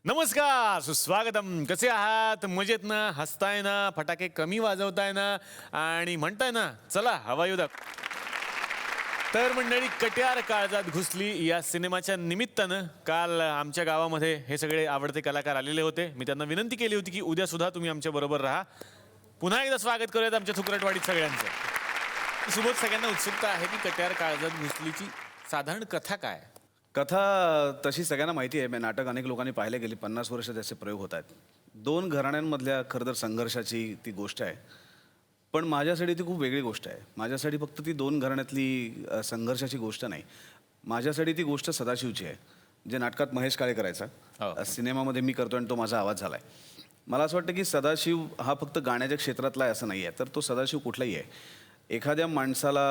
नमस्कार, सुस्वागतम. कसे आहात? मजेत ना? हसताय ना? फटाके कमी वाजवताय ना? आणि म्हणताय ना, चला हवा येऊ द्या. तर मंडळी, कट्यार काळजात घुसली या सिनेमाच्या निमित्तानं काल आमच्या गावामध्ये हे सगळे आवडते कलाकार आलेले होते. मी त्यांना विनंती केली होती की उद्या सुद्धा तुम्ही आमच्या बरोबर राहा. पुन्हा एकदा स्वागत करूयात आमच्या थुकरटवाडीत सगळ्यांचं. सुबोध, सगळ्यांना उत्सुकता आहे की कट्यार काळजात घुसलीची साधारण कथा काय? कथा तशी सगळ्यांना माहिती आहे. नाटक अनेक लोकांनी पाहिले, गेली 50 वर्ष त्याचे प्रयोग होत आहेत. दोन घराण्यांमधल्या खरं तर संघर्षाची ती गोष्ट आहे. पण माझ्यासाठी ती खूप वेगळी गोष्ट आहे. माझ्यासाठी फक्त ती दोन घराण्यातली संघर्षाची गोष्ट नाही. माझ्यासाठी ती गोष्ट सदाशिवची आहे, जे नाटकात महेश काळे करायचा, सिनेमामध्ये मी करतो आणि तो माझा आवाज झाला आहे. मला असं वाटतं की सदाशिव हा फक्त गाण्याच्या क्षेत्रातला आहे असं नाही आहे, तर तो सदाशिव कुठलाही आहे. एखाद्या माणसाला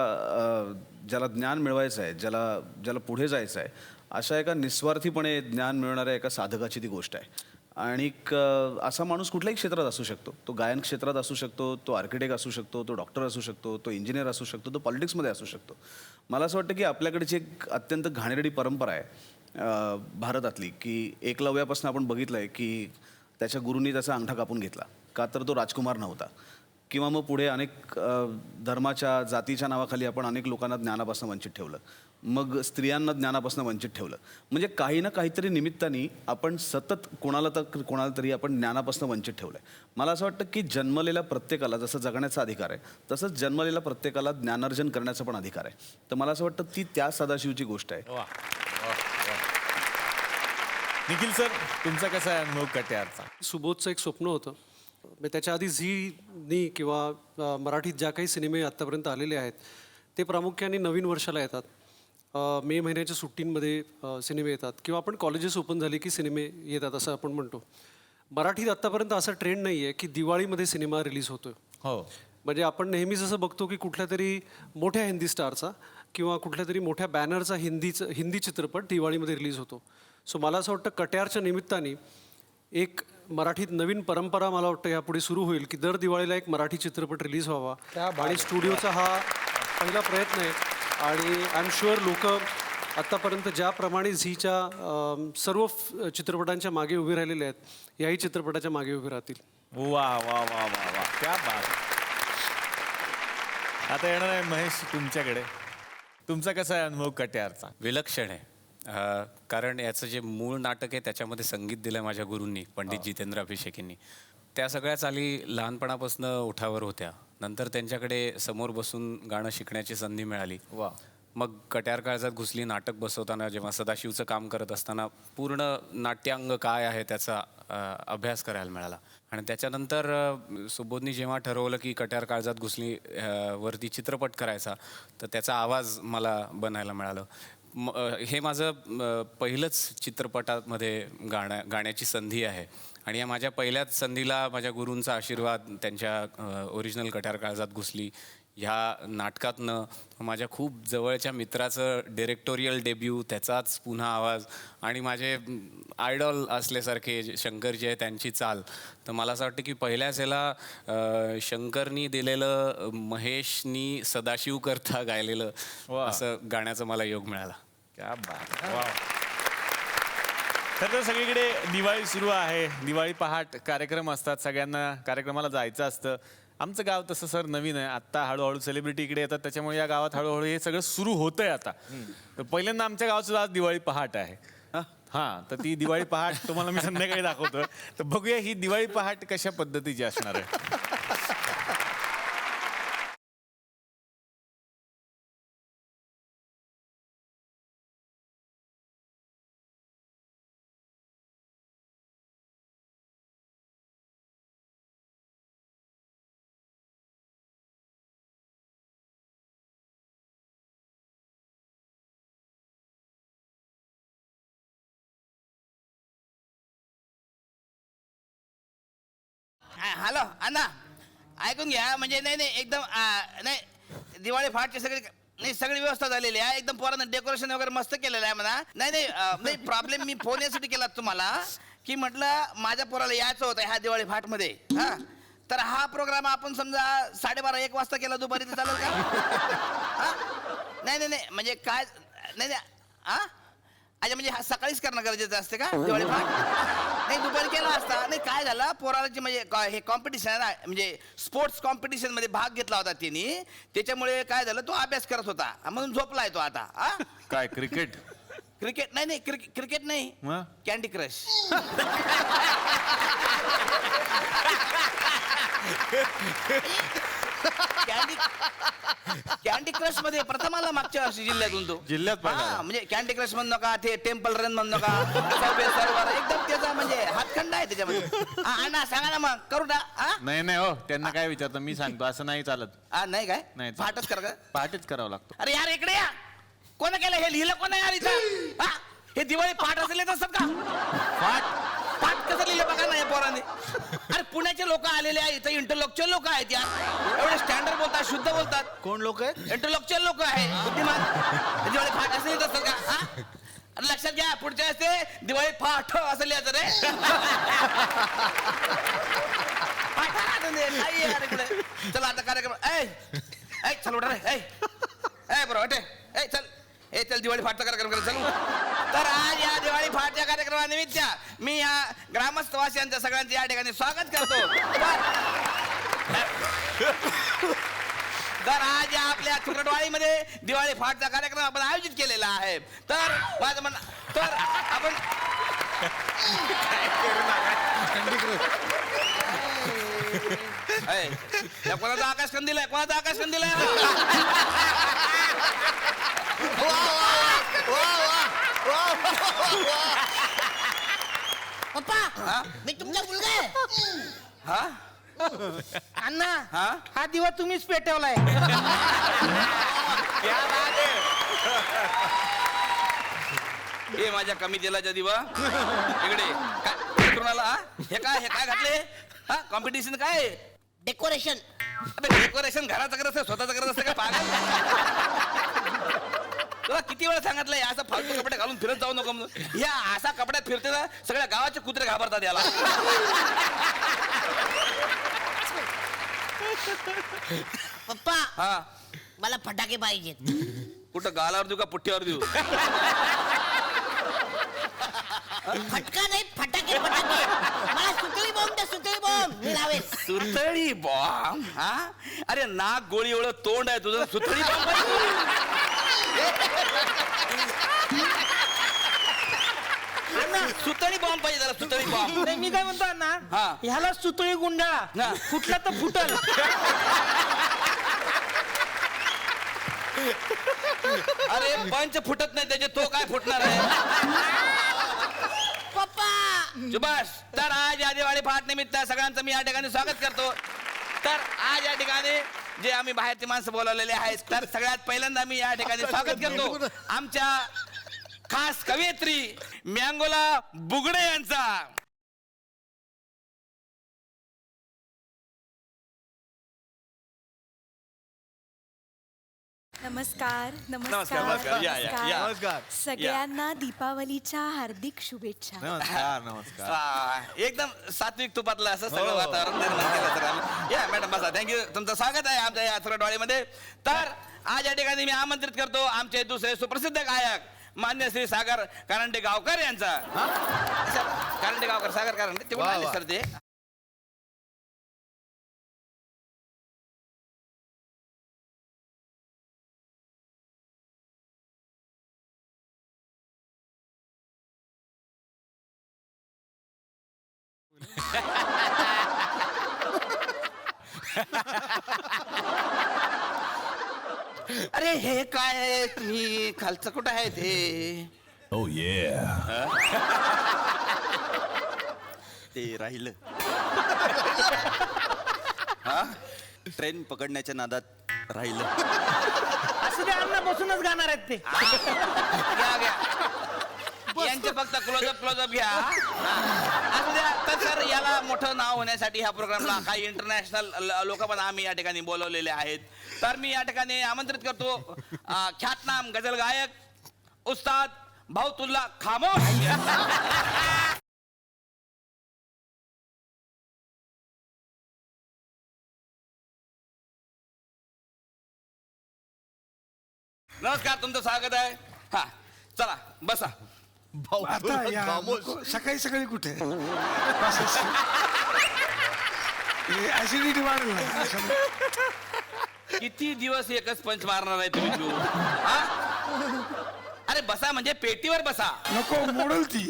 ज्याला ज्ञान मिळवायचं आहे, ज्याला पुढे जायचं आहे, अशा एका निस्वार्थीपणे ज्ञान मिळवणाऱ्या एका साधकाची ती गोष्ट आहे. आणि असा माणूस कुठल्याही क्षेत्रात असू शकतो. तो गायन क्षेत्रात असू शकतो, तो आर्किटेक्ट असू शकतो, तो डॉक्टर असू शकतो, तो इंजिनियर असू शकतो, तो पॉलिटिक्समध्ये असू शकतो. मला असं वाटतं की आपल्याकडची एक अत्यंत घाणेरडी परंपरा आहे भारतातली, की एकलव्यापासून आपण बघितलं आहे की त्याच्या गुरूंनी त्याचा अंगठा कापून घेतला का, तर तो राजकुमार नव्हता. किंवा मग पुढे अनेक धर्माच्या जातीच्या नावाखाली आपण अनेक लोकांना ज्ञानापासून वंचित ठेवलं. मग स्त्रियांना ज्ञानापासून वंचित ठेवलं. म्हणजे काही ना काहीतरी निमित्ताने आपण सतत कोणाला तरी आपण ज्ञानापासून वंचित ठेवलं आहे. मला असं वाटतं की जन्मलेल्या प्रत्येकाला जसं जगण्याचा अधिकार आहे, तसंच जन्मलेल्या प्रत्येकाला ज्ञानार्जन करण्याचा पण अधिकार आहे. तर मला असं वाटतं ती त्या सदाशिवची गोष्ट आहे. निखिल सर, तुमचा कसा आहे अनुभव कट्यारचा? सुबोधचं एक स्वप्न होतं. त्याच्या आधी झीनी किंवा मराठीत ज्या काही सिनेमे आत्तापर्यंत आलेले आहेत ते प्रामुख्याने नवीन वर्षाला येतात. मे महिन्याच्या सुट्टींमध्ये सिनेमे येतात किंवा आपण कॉलेजेस ओपन झाले की सिनेमे येतात असं आपण म्हणतो. मराठीत आत्तापर्यंत असा ट्रेंड नाही आहे की दिवाळीमध्ये सिनेमा रिलीज होतो. हो, म्हणजे आपण नेहमीच असं बघतो की कुठल्या तरी मोठ्या हिंदी स्टारचा किंवा कुठल्या तरी मोठ्या बॅनरचा हिंदी चित्रपट दिवाळीमध्ये रिलीज होतो. सो मला असं वाटतं कट्यारच्या निमित्ताने एक मराठीत नवीन परंपरा मला वाटतं यापुढे सुरू होईल की दर दिवाळीला एक मराठी चित्रपट रिलीज व्हावा. आणि स्टुडिओचा हा पहिला प्रयत्न आहे. आणि आय एम शुअर लोक आत्तापर्यंत ज्याप्रमाणे झीच्या सर्व चित्रपटांच्या मागे उभे राहिलेले आहेत, याही चित्रपटाच्या मागे उभे राहतील. वा वा वा वा वा, क्या बात. आता येणार आहे महेश तुमच्याकडे. तुमचा कसा आहे अनुभव कट्यारचा? विलक्षण आहे. कारण याचं जे मूळ नाटक आहे त्याच्यामध्ये संगीत दिलं माझ्या गुरूंनी, पंडित जितेंद्र अभिषेकींनी. त्या सगळ्या चाली लहानपणापासून ओठावर होत्या. नंतर त्यांच्याकडे समोर बसून गाणं शिकण्याची संधी मिळाली. वा. मग कट्यार काळजात घुसली नाटक बसवताना, जेव्हा सदाशिवचं काम करत असताना पूर्ण नाट्यांग काय आहे त्याचा अभ्यास करायला मिळाला. आणि त्याच्यानंतर सुबोधनी जेव्हा ठरवलं की कट्यार काळजात घुसली वरती चित्रपट करायचा, तर त्याचा आवाज मला बनायला मिळालं. हे माझं पहिलंच चित्रपटामध्ये गाण्याची संधी आहे. आणि या माझ्या पहिल्याच संधीला माझ्या गुरूंचा आशीर्वाद, त्यांच्या ओरिजिनल कट्यार काळजात घुसली ह्या नाटकातनं, माझ्या खूप जवळच्या मित्राचं डिरेक्टोरियल डेब्यू, त्याचाच पुन्हा आवाज, आणि माझे आयडॉल असल्यासारखे शंकरजी आहे त्यांची चाल. तर मला असं वाटतं की पहिल्याच ह्याला शंकरनी दिलेलं, महेशनी सदाशिव करता गायलेलं असं गाण्याचा मला योग मिळाला. क्या बात. वा. तर सगळीकडे दिवाळी सुरू आहे. दिवाळी पहाट कार्यक्रम असतात, सगळ्यांना कार्यक्रमाला जायचं असतं. आमचं गाव तसं सर नवीन आहे. आत्ता हळूहळू सेलिब्रिटी इकडे येतात, त्याच्यामुळे या गावात हळूहळू हे सगळं सुरू होतंय आता. तर पहिल्यांदा आमच्या गावात सुद्धा आज दिवाळी पहाट आहे. हां, तर ती दिवाळी पहाट तुम्हाला मी संध्याकाळी दाखवतो. तर बघूया ही दिवाळी पहाट कशा पद्धतीची असणार आहे. हॅलो अण्णा, ऐकून घ्या. म्हणजे नाही नाही एकदम नाही, दिवाळी फाटची सगळी व्यवस्था झालेली आहे. एकदम पोरांना डेकोरेशन वगैरे मस्त केलेलं आहे म्हणा. नाही प्रॉब्लेम मी फोन यासाठी केला तुम्हाला की म्हटलं माझ्या पोराला यायचं होतं ह्या दिवाळी फाटमध्ये. हां, तर हा प्रोग्राम आपण समजा 12:30-1 वाजता केला दुपारी, तर चालेल का? नाही नाही नाही म्हणजे काय, नाही नाही हां अच्छा म्हणजे हा सकाळीच करणं गरजेचं असते का दिवाळी पहाट? नाही दुपारी केला असता. नाही काय झालं पोराची म्हणजे हे कॉम्पिटिशन आहे ना, म्हणजे स्पोर्ट्स कॉम्पिटिशन मध्ये भाग घेतला होता त्यांनी, त्याच्यामुळे काय झालं तो अभ्यास करत होता म्हणून झोपलाय तो आता. हा काय क्रिकेट? क्रिकेट नाही क्रिकेट नाही, मग? Candy crush. कॅन्डी क्रश मध्ये प्रथम आला मागच्या वर्षी जिल्ह्यातून तो. जिल्ह्यात पहिला आला. हा, म्हणजे कॅन्डी क्रश म्हणू नका, ते टेम्पल रन म्हणू नका, सबवे सर्वर एकदम त्याचा म्हणजे हातखंड आहे त्याच्यामध्ये. अण्णा सांगा ना मग करू ना. हा? नाही नाही हो, त्यांना काय विचारतो मी सांगतो, असं नाही चालत. नाही काय नाही चालत. फाटच कर का? पहाटेच करावं लागतो. अरे यार इकडे या. कोण केलं हे? लिहिलं कोण यार इथं? हा? हे दिवाळी पहाट असले असतात का? पाठ कसं लिहिलं बघा ना या पोरांनी. अरे पुण्याचे लोक आलेले आहेत इथं, इंटरलोकचुअल लोक आहेत यार, एवढे स्टँडर्ड बोलतात, शुद्ध बोलतात. कोण लोक आहेत? इंटरलोकचुअल लोक आहेत बुद्धिमान. हे दिवाळी फाट असं लिहित असतात का? हा? अरे लक्षात घ्या, पुढच्या वेळेस ते दिवाळी फाट असं लिहायचं रे. फाट राहतं ते, काही यार इकडे. चला आता कार्यक्रम. ऐ चल उठा रे. ऐ बरोबर ए चल. चल दिवाळी फाटचा कार्यक्रम करायचा चल. तर आज या दिवाळी फाटच्या कार्यक्रमानिमित्त मी या ग्रामस्थ वासियांचं सगळ्यांचं या ठिकाणी स्वागत करतो. तर आज या आपल्या चित्रटवाडीमध्ये दिवाळी फाटचा कार्यक्रम आपण आयोजित केलेला आहे. तर माझं म्हणणं तर आपण कोणाचा आकाश कंदील आहे? कोणाचा आकाश कंदील आहे? पप्पा मी तुमचा मुलगा आहे. हा अण्णा हा? हा दिवा तुम्हीच पेटवलाय. हे माझ्या कमी तेलाच्या दिवा इकडे काय करून आला? हे काय घातले? हा कॉम्पिटिशन काय? डेकोरेशन. डेकोरेशन घराचं करत असतं, स्वतःचं करत असतं का पागल? तुला किती वेळा सांगितलंय असं फालतू कपडे घालून फिरत जाऊ नको म्हणून. या असा कपड्यात फिरते ना सगळ्या गावाचे कुत्रे घाबरतात याला. पप्पा हा मला फटाके पाहिजेत. कुठं गालावर देऊ का पुठ्ठीवर देऊ? फटका नाही फटाके फटाके. मला सुतळी बॉम्ब द्या, सुतळी बॉम्ब मी लावेल. सुतळी बॉम्ब? हा अरे नाक गोळी एवढं तोंड आहे तुझं, सुतळी बॉम्ब सुतळी बॉम्ब पाहिजे जरा, सुतळी बॉम्ब. नाही, मी काय म्हणतो अण्णा हा. ह्याला सुतळी गुंडाळा, हा. फुटला तर फुटल. अरे पंच फुटत नाही त्याचे, तो काय फुटणार आहे? पप्पा सुभाष, तर आज या दिवाळी पहाट निमित्त सगळ्यांचं मी या ठिकाणी स्वागत करतो. तर आज या ठिकाणी जे आम्ही बाहेरची माणसं बोलवलेले आहेत, तर सगळ्यात पहिल्यांदा मी या ठिकाणी स्वागत करतो आमच्या खास कवयित्री मँगोला बुगडे यांचा. नमस्कार नमस्कार, नमस्कार. या, या, या. नमस्कार. सगळ्यांना दीपावलीच्या हार्दिक शुभेच्छा. नमस्कार नमस्कार. एकदम सात्विक तुपातलं असं सगळं वातावरण निर्माण केलं सर आम्ही. या मॅडम बसा. थँक्यू. तुमचं स्वागत आहे आमच्या या सुरटवाडीमध्ये. तर आज या ठिकाणी मी आमंत्रित करतो आमचे दुसरे सुप्रसिद्ध गायक मान्य श्री सागर कारंडे गावकर यांचा. कारंडे गावकर, सागर कारंडे ते कोण आले सर ते? अरे हे काय आहे? तुम्ही खालचं कुठं आहे ते? ते राहिलं. हा ट्रेन पकडण्याच्या नादात राहिलं. असं ते अण्णा बसूनच गाणार आहेत ते. घ्या घ्या यांचे फक्त क्लोजअप घ्या. असू द्या. तर सर याला मोठं नाव होण्यासाठी ह्या प्रोग्रामला काही इंटरनॅशनल लोक पण आम्ही या ठिकाणी बोलवलेले आहेत. तर मी या ठिकाणी आमंत्रित करतो ख्यातनाम गझल गायक उस्ताद भाऊतुल्ला खामोश. नमस्कार, तुमचं स्वागत आहे. हा चला बसा. आता या नको, सकाळी सकाळी कुठे ऍसिडिटी वाढेल ना. किती दिवस एकच पंच मारणार आहे तुम्ही तू? हा? अरे बसा म्हणजे पेटीवर बसा. नको मोडल ती.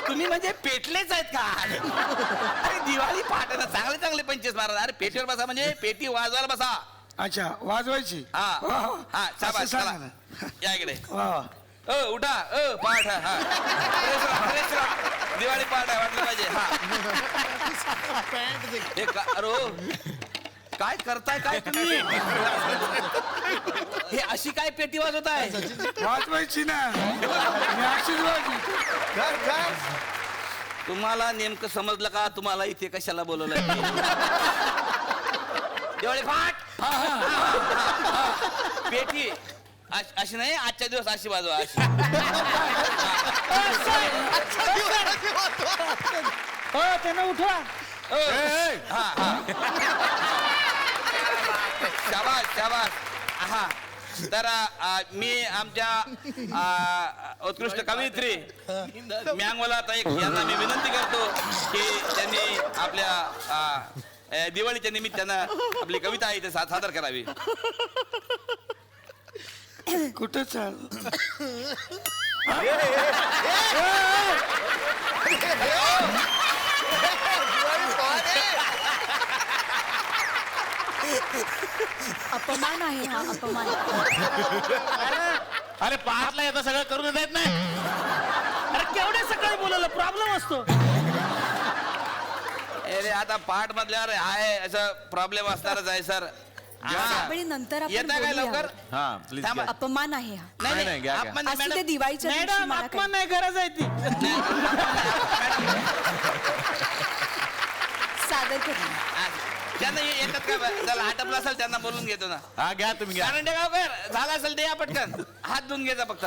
तुम्ही म्हणजे पेटलेच आहेत का? अरे दिवाळी पहाटे ना चांगले चांगले पंचेस मारणार. अरे पेटीवर बसा म्हणजे पेटी वाजवायला बसा. अच्छा वाजवायची. हा वा, वा. हा असं शाबास, सांगा चला. ना. या इकडे. वा, वा. उठा पाठ हा फ्रेश राहा. दिवाळी पहाट आहे वाटलं पाहिजे. हा हे अरे काय करताय काय तुम्ही? हे अशी काय पेटी वाजवत आहे? वाजवायची ना. मी अशीच वाजवी. तुम्हाला नेमकं समजलं का? तुम्हाला इथे कशाला बोलवलं? दिवाळी फाट पेटी अशी नाही. आजच्या दिवस अशी वाजवा. अशी त्यांना उठवा. शाबास शाबास. हा तर मी आमच्या उत्कृष्ट कवयित्री मँगोला ताई यांना मी विनंती करतो की त्यांनी आपल्या दिवाळीच्या निमित्तानं आपली कविता इथे सादर करावी. कुठं चाल. अपमान आहे हा, अपमान. अरे पाचला येतं सगळं करून देत नाही. अरे केवढे सकाळी बोलवलं, प्रॉब्लेम असतो. अरे आता पाठ मधल्यावर आहे असं प्रॉब्लेम असणारच आहे सर. साबळे, नंतर आपण येता काय बोलूया. लवकर? हा प्लीज थांबा. अपमान आहे हा. नाही, नाही, घ्या, घ्या. आपण नाही, असू दे, मॅडम. दिवाळीच्या दिवशी मॅडम मला अपमान काही- नाही, गरज आहे ती. सादर कर. ज्यांना येतात का त्याला आटपलं असेल त्यांना बोलून घेतो ना. हा घ्या तुम्ही घ्या. गावकर झाला असेल ते या पटकन. हात धुवून घ्यायचा फक्त.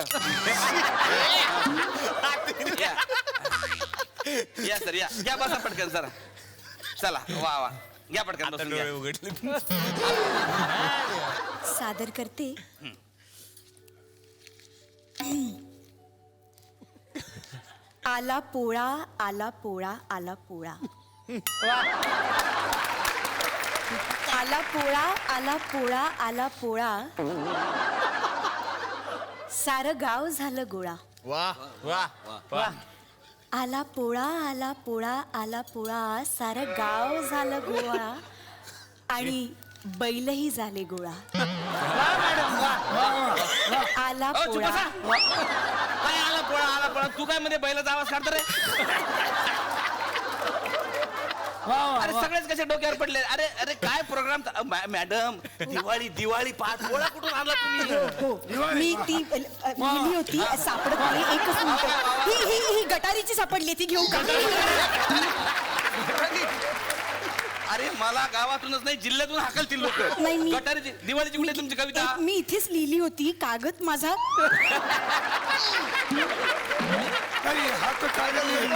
या. या सर या. घ्या बसा पटकन सर. चला वा वा घ्या पटकन बसून घ्या. सादर करते. आला पोळा, आला पोळा, आला पोळा. आला पोळा, आला पोळा, आला पोळा. सारं गाव झालं गोळा. वा वा वा. आला पोळा, आला पोळा, आला पोळा. सारं गाव झालं गोळा आणि बैलही झाले गोळा. आला चुप पोळा. बसा. काय आला पोळा. तू काय मध्ये बैलाचा आवाज काढतो रे? अरे सगळेच कसे डोक्यावर पडले. अरे अरे काय प्रोग्राम. मॅडम दिवाळी पाठ पोळा कुठून आणला तुम्ही? हो, मी ती लिहिली होती, सापडत नाही. एकच मिनिट. ही गटारीची सापडली, ती घेऊ का? अरे मला गावातूनच नाही जिल्ह्यातून हाकलतील लोक. नाही, मी- गटारीची दिवाळीची कुठे तुमची कविता? मी इथेच लिहिली होती. कागद माझा. अरे हात काढले.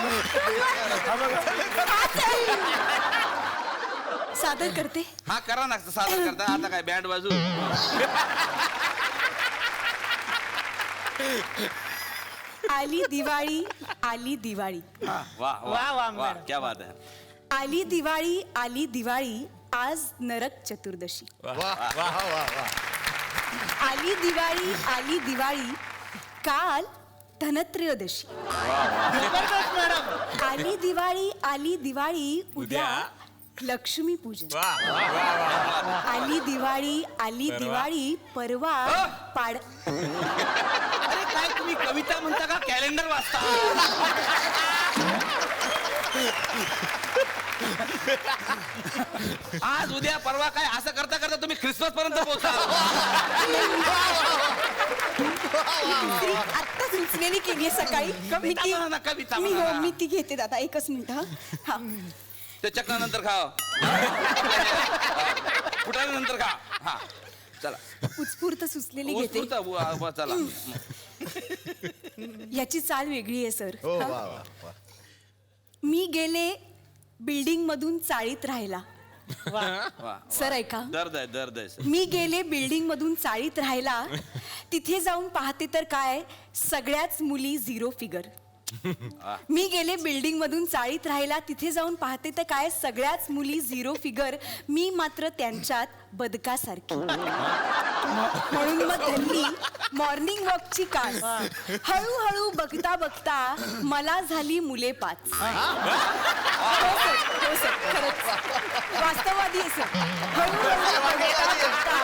सादर करते. हा करा ना सादर करता. आता काय बँड बाजू. आली दिवाळी, आली दिवाळी. वा वा वा क्या बात आहे. आली दिवाळी, आली दिवाळी. आज नरक चतुर्दशी. आली दिवाळी, आली दिवाळी. काल धनत्रयोदशी. आली दिवाळी, आली दिवाळी. उद्या लक्ष्मी पूजन. आली दिवाळी, आली दिवाळी. परवा पाड. अरे काय तुम्ही कविता म्हणता का कॅलेंडर वाचता? आज उद्या परवा काय असं करता करता तुम्ही ख्रिसमस पर्यंत पोहोचाल. आता सुचलेली केली सकाळी. कविता मी ती- म्हणा ना, कविता मी म्हणा. मी ती घेते दादा. एकच मिनिट हा. ते चक्रानंतर खाव. फुटानंतर खा. हा चला उत्स्फूर्त सुचलेली घेते. उत्स्फूर्त, चला. याची चाल वेगळी आहे सर. मी गेले बिल्डिंग मधून चाळीत राहिला. वा सर ऐका दर्द आहे सर. मी गेले बिल्डिंग मधून चाळीत राहायला. तिथे जाऊन पाहते तर काय सगळ्याच मुली 0 फिगर. मी गेले बिल्डिंग मधून चाळीत राहायला. तिथे जाऊन पाहते तर काय सगळ्याच मुली 0 फिगर. मी मात्र त्यांच्यात बदकासारखी. म्हणून मग त्यांनी मॉर्निंग वॉकची कास. हळूहळू बघता बघता मला झाली मुले 5. हो सर खरंच वास्तववादी आहे सर. हळूहळू बघता बघता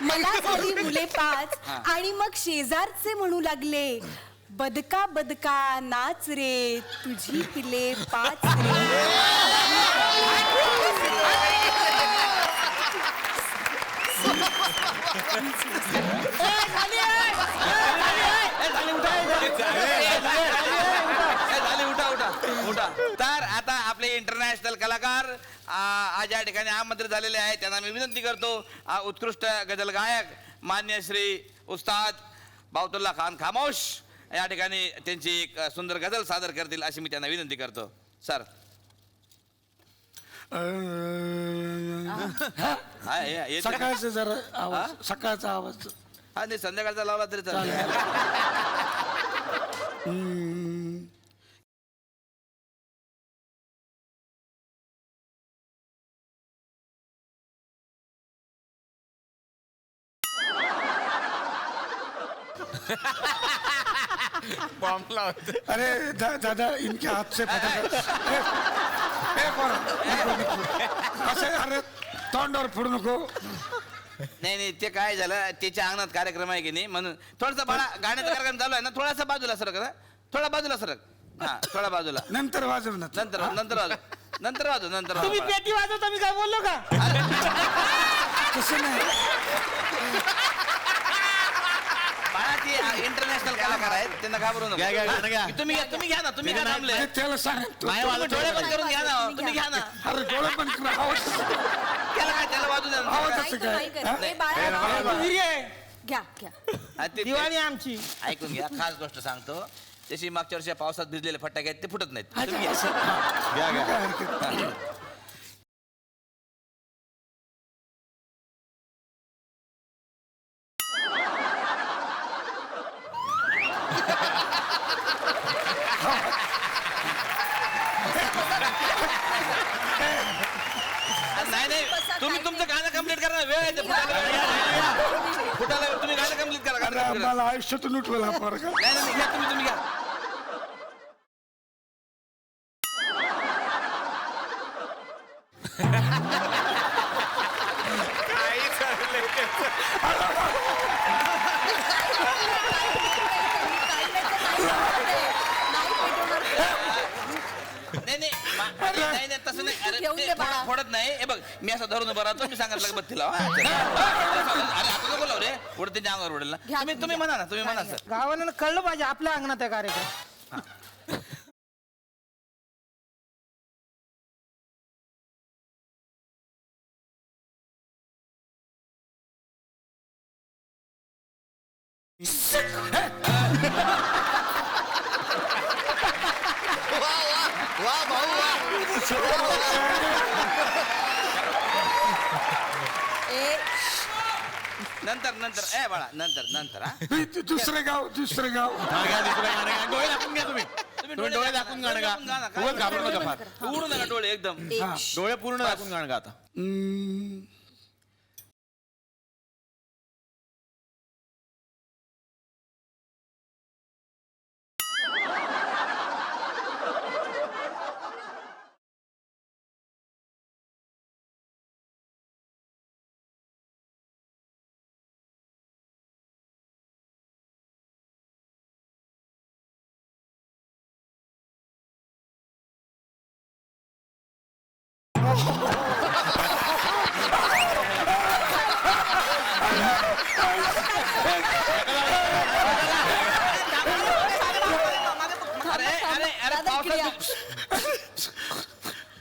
मला झाली मुले 5. आणि मग शेजारचे म्हणू लागले बदका बदका नाच रे तुझी पिले 5 रे. उठा. तर आता आपले इंटरनॅशनल कलाकार आज या ठिकाणी आमंत्रित झालेले आहेत. त्यांना मी विनंती करतो उत्कृष्ट गझल गायक मान्य श्री उस्ताद बावतुल्ला खान खामोश या ठिकाणी त्यांची एक सुंदर गझल सादर करतील अशी मी त्यांना विनंती करतो. सर सकाळचं जरा आवाज सकाळचा आवाज. हा नाही संध्याकाळचा लावला तरी चालेल. बॉम्ब लावतो. अरे दादा इनके हाथ से फटाका. असं अरे तोंडावर फोडू नको. नाही ते काय झालं त्याच्या अंगणात कार्यक्रम आहे की नाही म्हणून थोडासा बाळा गाण्याचा कार्यक्रम चालू आहे ना थोडासा बाजूला सरक ना थोडा बाजूला सरक. हा थोडा बाजूला. नंतर वाजव ना. नंतर वाजव. तुम्ही पेटी वाजवता मी काय बोललो का? तसं नाही. बाळा ती इंटरनॅशनल कलाकार आहेत त्यांना घाबरू घ्या, गाणं घ्या. नका. तुम्ही घ्या ना तुम्ही घ्या थांबले. अरे त्याला सांग तुम्ही डोळे बंद करून घ्या ना तुम्ही घ्या ना. अरे डोळे पण आवाज त्याला काय त्याला वाजू द्या ना. आवाज नाही असं तर नाही काय करत. ए, बाळा, घ्या घ्या. हा, दिवाळी आमची ऐकून घ्या खास गोष्ट सांगतो तशी मागच्या वर्षी पावसात भिजलेले फटाके आहेत ते फुटत नाहीत. तुम्ही घ्या. घ्या. नाही तुम्ही तुमचं गाणं कम्प्लीट करा वेळ आहे ते फुटायला तुम्ही गाणं कम्प्लीट करा अरे आम्हाला आयुष्यातून उठवला हा पोरगा. नाही घ्या तुम्ही घ्या. काही चाललंय त्याचं. नाही तसं नाही. अरे घेऊन ते दे बाळा. फोडत नाही. हे बघ मी असं धरून उभा राहतो मी सांगितलं बत्ती लावा. अरे आता नको लावू रे उडत त्यांच्या अंगावर उडेल ना. तुम्ही म्हणा ना तुम्ही म्हणा सर. गावाला कळलं पाहिजे आपल्या अंगणात आहे कार्यक्रम. नंतर ए बाळा नंतर हा. दुसरं गाव हा, घ्या, दुसरं गाणं घ्या. डोळे दाखवून घ्या तुम्ही. तुम्ही तुम्ही डोळे दाखवून गाणं गा. काय उगाच घाबरू नका फार. उघडू नका डोळे एकदम. डोळे पूर्ण दाखवून गाणं गा आता.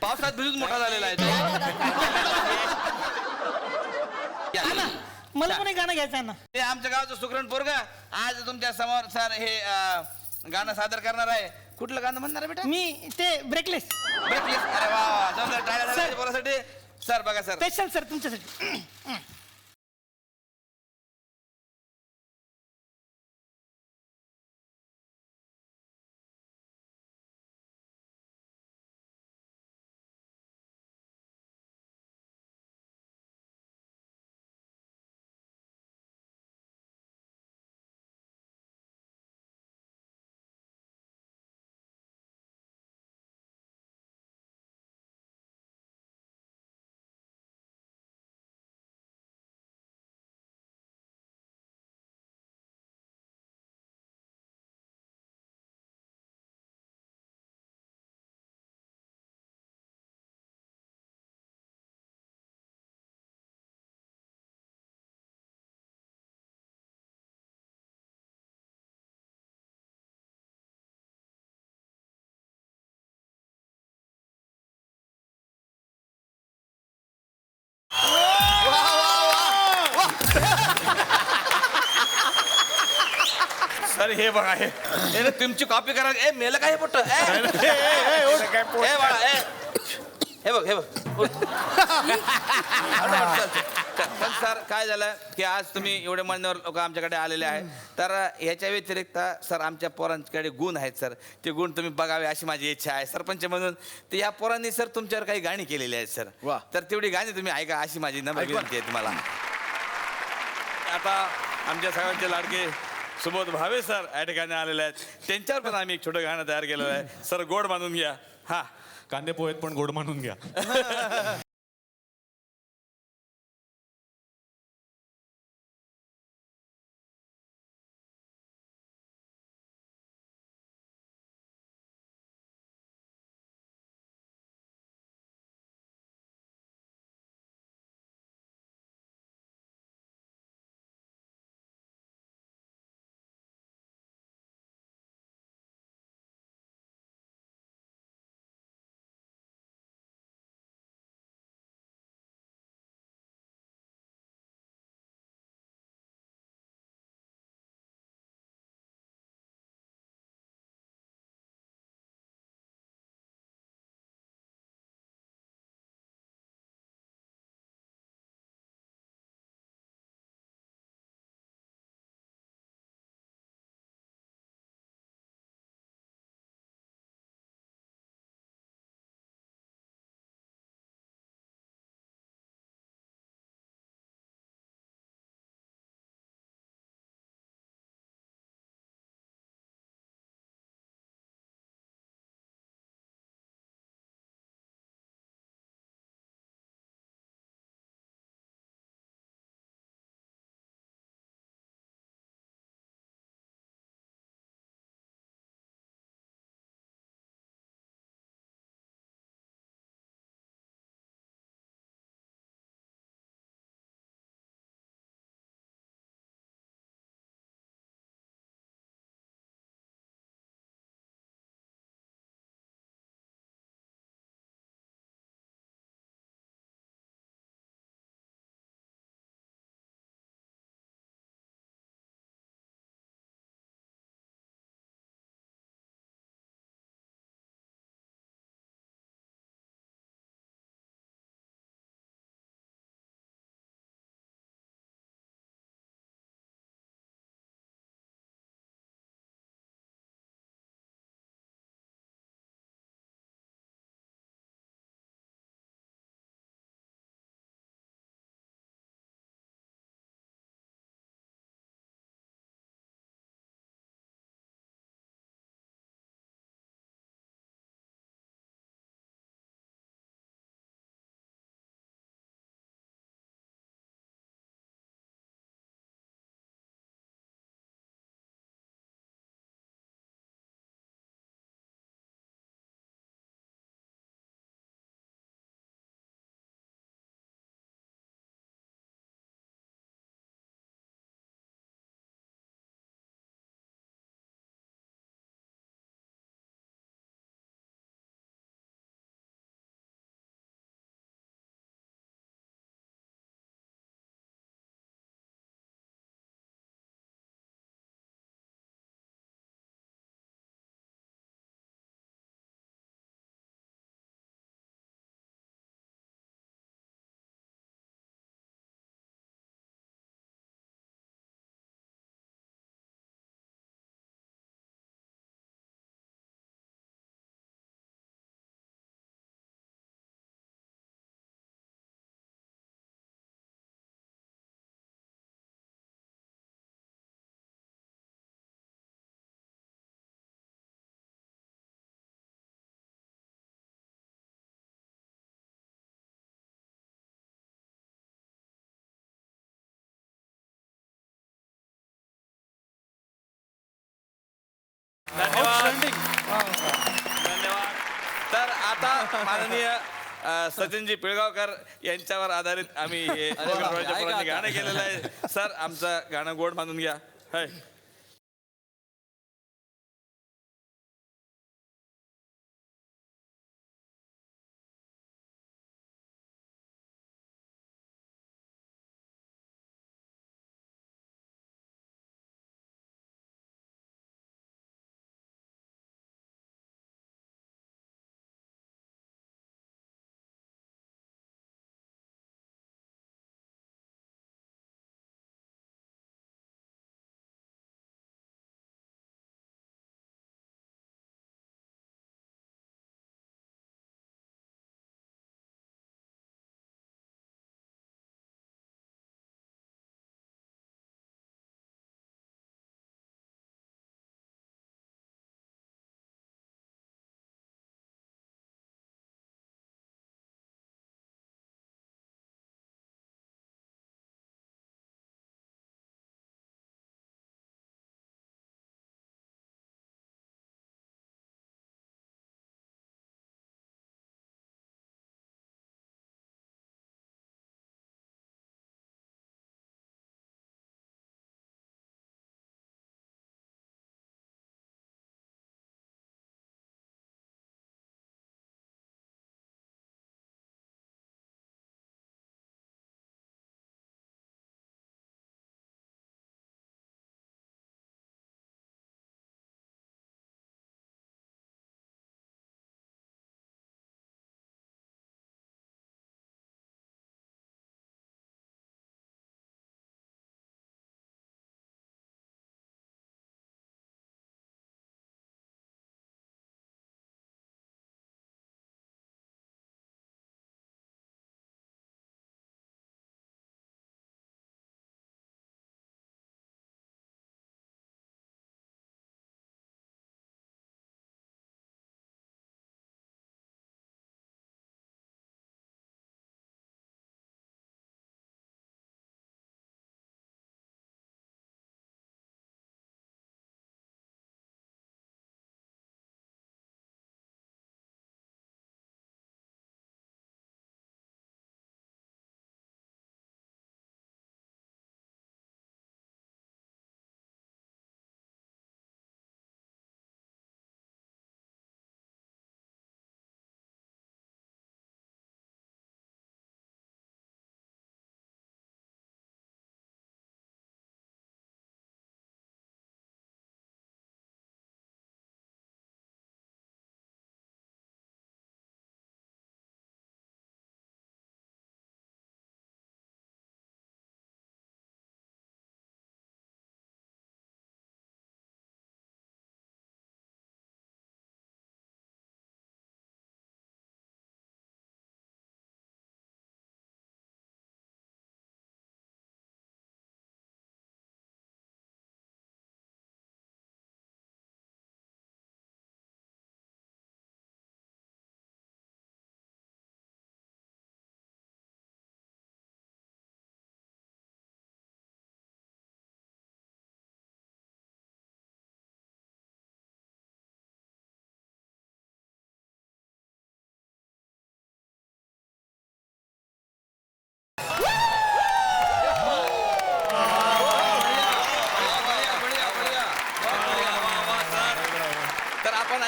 पावसात भिजून मोठा झालेला आहे मला पण एक गाणं घ्यायचं आहे ना. ते आमच्या गावचं सुकरण पोरग आज तुमच्या समोर सर हे गाणं सादर करणार आहे. कुठलं गाणं म्हणणार आहे बेटा? मी ते ब्रेकलेस. अरे वा वा जमलं टाळ्या झाल्या बोलासाठी. सर बघा सर स्पेशल सर तुमच्यासाठी. सर हे बघा हे ना तुमची कॉपी करा. ए मेलं काय हे पोट हे बघ उठ. पण सर काय झालं की आज तुम्ही एवढे मान्यवर लोक आमच्याकडे आलेले आहेत, तर ह्याच्या व्यतिरिक्त सर आमच्या पोरांकडे गुण आहेत सर, ते गुण तुम्ही बघावे अशी माझी इच्छा आहे सरपंच म्हणून. तर या पोरांनी सर तुमच्यावर काही गाणी केलेली आहेत सर. वा. तर तेवढी गाणी तुम्ही ऐका अशी माझी नम्र विनंती आहे तुम्हाला. आता आमच्या सगळ्यांचे लाडके सुबोध भावे सर या ठिकाणी आलेले आहेत, त्यांच्यावर पण आम्ही एक छोटं गाणं तयार केलेलं आहे. सर गोड मानून घ्या. हा कांदे पोहेत पण गोड मानून घ्या. धन्यवाद धन्यवाद. तर आता माननीय सचिनजी पिळगावकर यांच्यावर आधारित आम्ही हे गाणं केलेलं आहे. सर आमचं गाणं गोड मानून घ्या. हाय.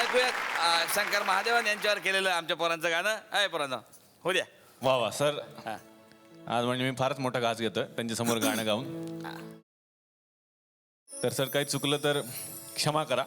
ऐकूयात शंकर महादेवन यांच्यावर केलेलं आमच्या पोरांचं गाणं आहे. पोरांनो हो द्या. वा वा सर, आज म्हणजे मी फारच मोठा घास घेतोय त्यांच्यासमोर गाणं गाऊन. तर सर काही चुकलं तर क्षमा करा.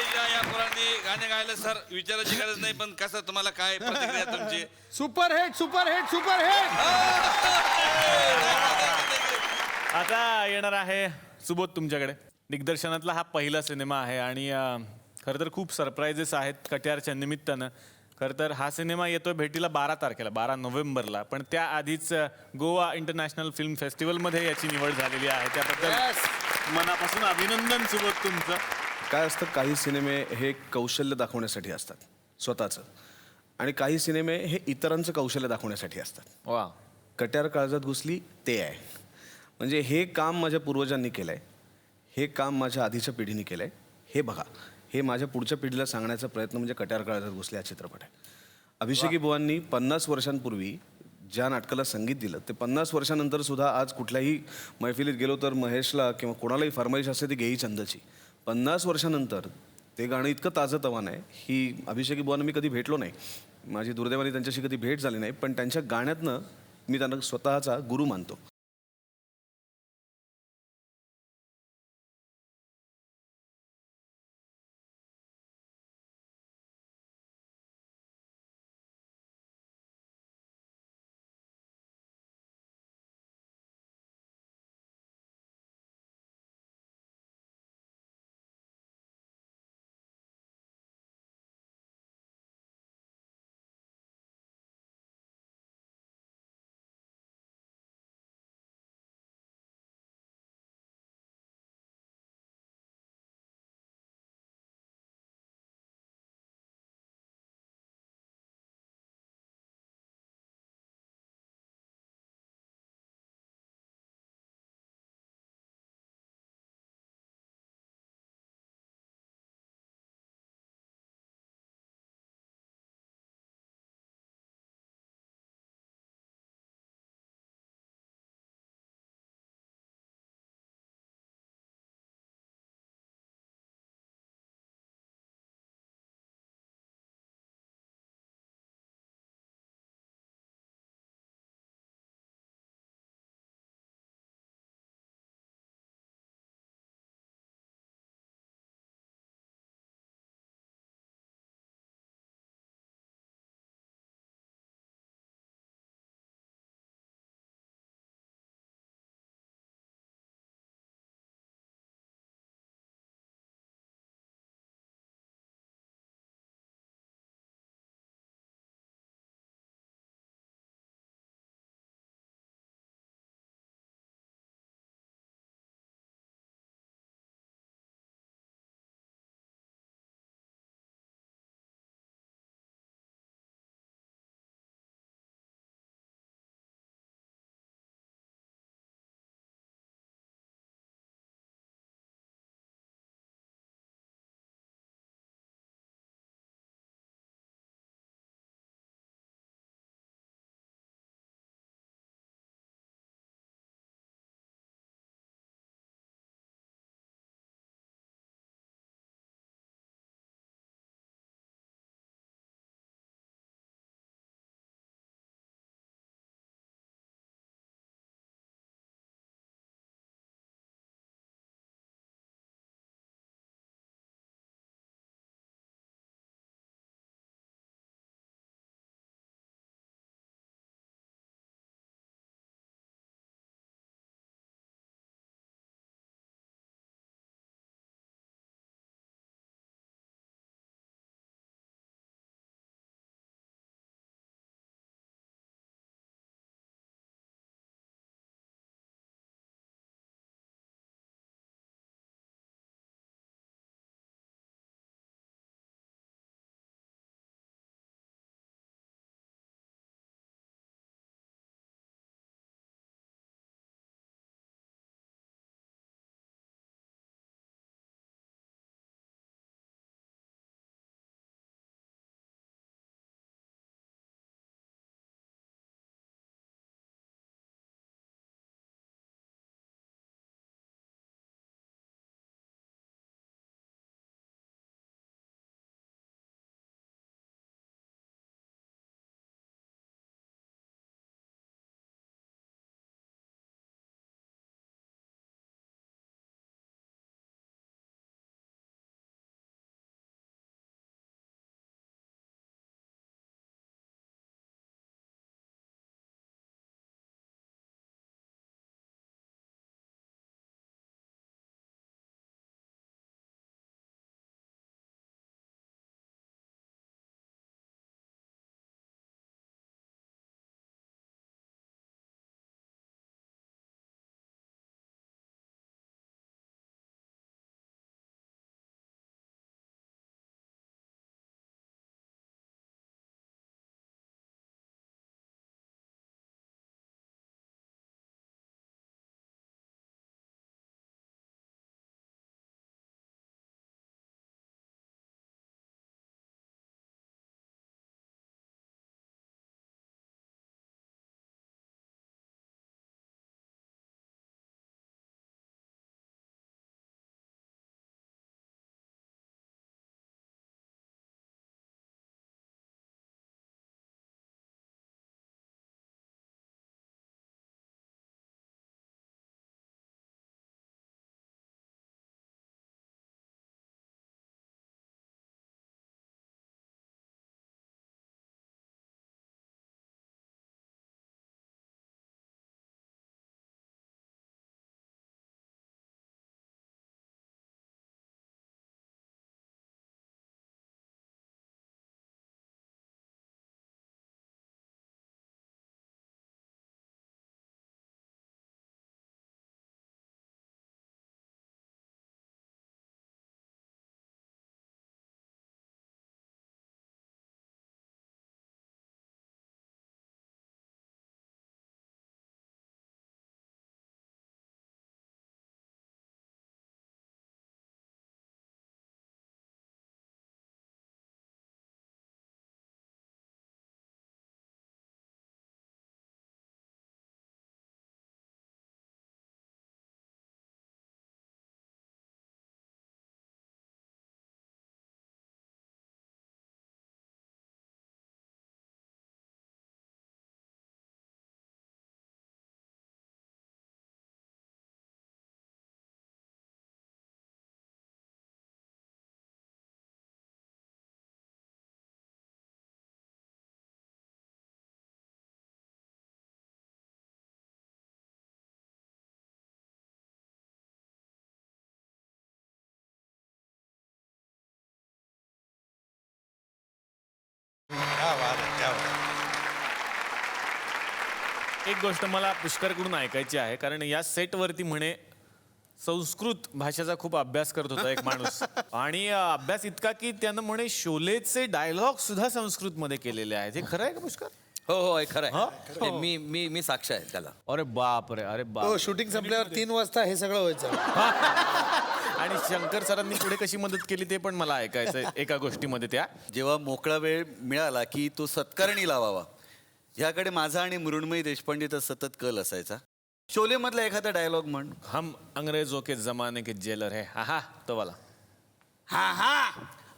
तुझ्या या पोरांनी गाणे गायलं सर विचारायची गरज नाही, पण कसं तुम्हाला काय प्रतिक्रिया तुमची? Super hit super hit super hit. आता येणार आहे सुबोध तुमच्याकडे. दिग्दर्शनातला हा पहिला सिनेमा आहे आणि खरं तर खूप सरप्राईजेस आहेत कट्यारच्या निमित्तानं. खरं तर हा सिनेमा येतोय भेटीला 12 तारखेला, 12 नोव्हेंबरला, पण त्याआधीच गोवा इंटरनॅशनल फिल्म फेस्टिवलमध्ये याची निवड झालेली आहे. त्याबद्दल मनापासून अभिनंदन सुबोध तुमचं. काय असतं, काही सिनेमे हे कौशल्य दाखवण्यासाठी असतात स्वतःचं, आणि काही सिनेमे हे इतरांचं कौशल्य दाखवण्यासाठी असतात. वा. कट्यार काळजात घुसली ते आहे. म्हणजे हे काम माझ्या पूर्वजांनी केलं आहे, हे काम माझ्या आधीच्या पिढीने केलं आहे. हे बघा, हे माझ्या पुढच्या पिढीला सांगण्याचा प्रयत्न म्हणजे कट्यार काळजात घुसले हा चित्रपट आहे. अभिषेकी बुवांनी 50 वर्षांपूर्वी ज्या नाटकाला संगीत दिलं, ते 50 वर्षानंतर सुद्धा आज कुठल्याही मैफिलीत गेलो तर महेशला किंवा कोणालाही फरमाईश असते ती घेई चंदची. 50 वर्षानंतर ते गाणं इतकं ताजंतवानं आहे. ही अभिषेकी बुवांना मी कधी भेटलो नाही, माझी दुर्दैवाने त्यांच्याशी कधी भेट झाली नाही, पण त्यांच्या गाण्यातनं मी त्यांना स्वतःचा गुरु मानतो. एक गोष्ट मला पुष्करकडून ऐकायची आहे, कारण या सेटवरती म्हणे संस्कृत भाषेचा खूप अभ्यास करत होता एक माणूस. आणि अभ्यास इतका की त्यानं म्हणे शोलेचे डायलॉग सुद्धा संस्कृत मध्ये केलेले आहेत. हे खरं आहे का पुष्कर? हो खरं आहे. मी साक्ष आहे त्याला. अरे बाप रे, अरे बाप. शूटिंग संपल्यावर 3 वाजता हे सगळं व्हायचं. आणि शंकर सरांनी पुढे कशी मदत केली ते पण मला ऐकायचंय एका गोष्टीमध्ये. त्या जेव्हा मोकळा वेळ मिळाला की तो सत्कारणी लावावा ह्याकडे माझा आणि मृण्मयी देशपांडेचा सतत कल असायचा. शोले मधला एखादा डायलॉग म्हण. हम अंग्रेजों के जमाने के जेलर है. हा तो वाला. हा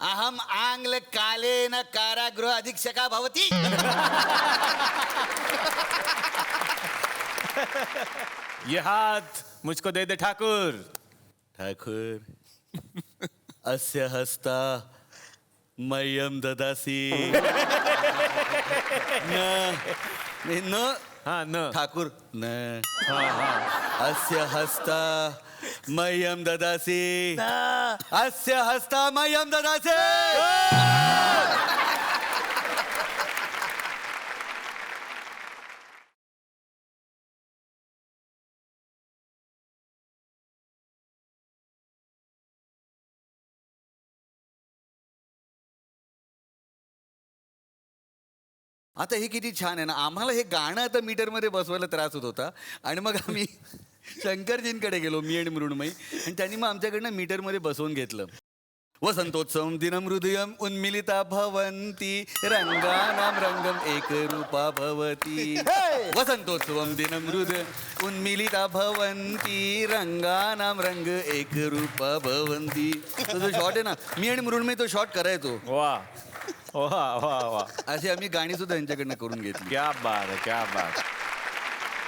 अहम आंग्ल कालेन कारागृह अधीक्षका भवती. ये हाथ मुझको दे दे ठाकुर. ठाकुर अस्य हस्ता मह्यम ददासी. न हा न. ठाकुर न हा. अस्य हस्ता मह्यम ददासी. अस्य हस्ता मह्यम ददासी. आता हे किती छान आहे ना. आम्हाला हे गाणं आता मीटरमध्ये बसवायला त्रास होत होता आणि मग आम्ही शंकरजींकडे गेलो, मी आणि मृण्मयी, आणि त्यांनी मग आमच्याकडनं मीटरमध्ये बसवून घेतलं. वसंतोत्सवम दिनम हृदयम उन्मिलिता भवन्ति रंगानाम रंगम एकरूपा भवती. वसंतोत्सवम दिनम हृदय उन्मिलिता भवन्ति रंगानाम रंग एकरूपा भवन्ति. तो जो शॉट आहे ना, मी आणि मृण्मयी तो शॉट करायचो. वा वा वा वा. अशी आम्ही गाणी सुद्धा यांच्याकडनं करून घेतली. क्या बात आहे, क्या बात.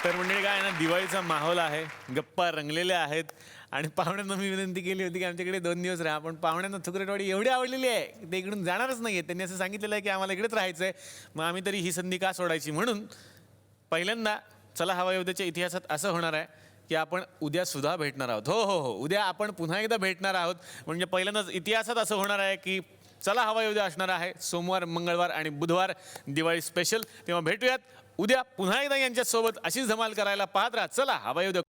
तर मंडळी काय आहे ना, दिवाळीचा माहोल आहे, गप्पा रंगलेल्या आहेत. आणि पाहुण्यांना मी विनंती केली होती की आमच्याकडे 2 दिवस राहा, पण पाहुण्यांना थुकरेटवाडी एवढी आवडलेली आहे ते इकडून जाणारच नाहीये. त्यांनी असं सांगितलेलं आहे की आम्हाला इकडेच राहायचं आहे. मग आम्ही तरी ही संधी का सोडायची, म्हणून पहिल्यांदा चला हवा येऊ द्याच्या इतिहासात असं होणार आहे की आपण उद्या सुद्धा भेटणार आहोत. हो, उद्या आपण पुन्हा एकदा भेटणार आहोत. म्हणजे पहिल्यांदाच इतिहासात असं होणार आहे की चला हवा येऊ द्या असणार आहे सोमवार, मंगळवार आणि बुधवार दिवाळी स्पेशल. तेव्हा भेटूयात उद्या पुन्हा एकदा यांच्यासोबत. अशीच धमाल करायला पाहत राहा. चला हवा येऊ द्या.